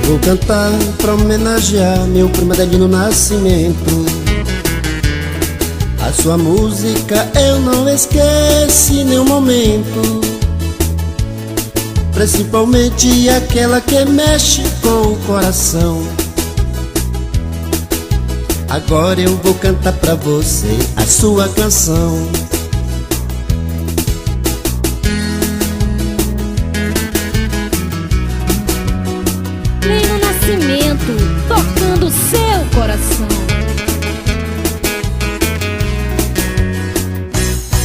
Vou cantar pra homenagear meu primo Adelino Nascimento. A sua música eu não esqueci em nenhum momento, principalmente aquela que mexe com o coração. Agora eu vou cantar pra você a sua canção. Adelino Nascimento, tocando seu coração.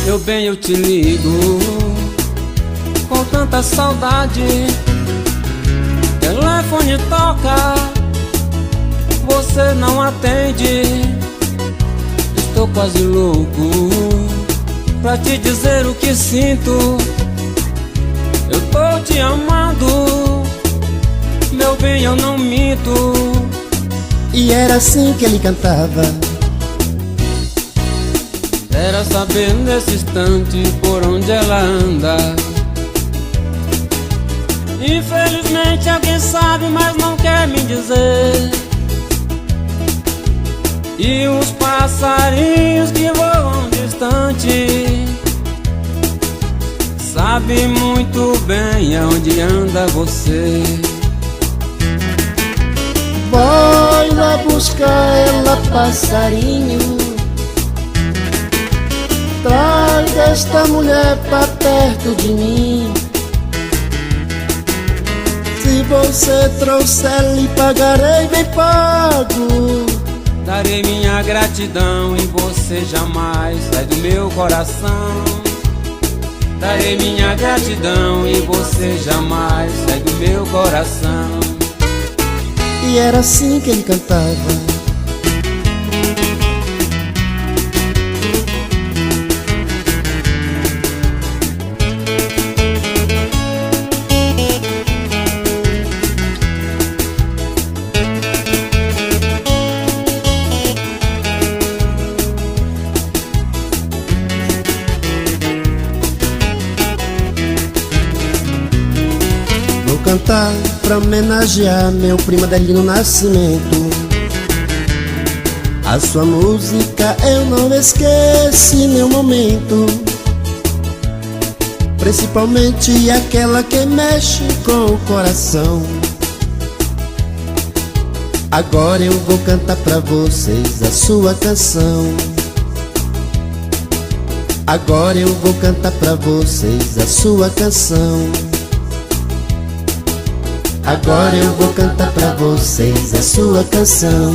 Meu bem, eu te ligo com tanta saudade. Telefone toca, você não atende. Estou quase louco pra te dizer o que sinto. Eu tô te amando, meu bem, eu não minto. E era assim que ele cantava. Quero saber nesse instante por onde ela anda. Infelizmente alguém sabe, mas não quer me dizer. E os passarinhos que voam distante sabem muito bem aonde anda você. Vai lá buscar ela, passarinho. Traga esta mulher pra perto de mim. Se você trouxer, lhe pagarei bem pago. Darei minha gratidão e você jamais sai do meu coração. Darei minha gratidão e você jamais sai do meu coração. E era assim que ele cantava. Vou cantar pra homenagear meu primo Adelino Nascimento. A sua música eu não esqueci em nenhum momento, principalmente aquela que mexe com o coração. Agora eu vou cantar pra vocês a sua canção. Agora eu vou cantar pra vocês a sua canção. Agora eu vou cantar pra vocês a sua canção.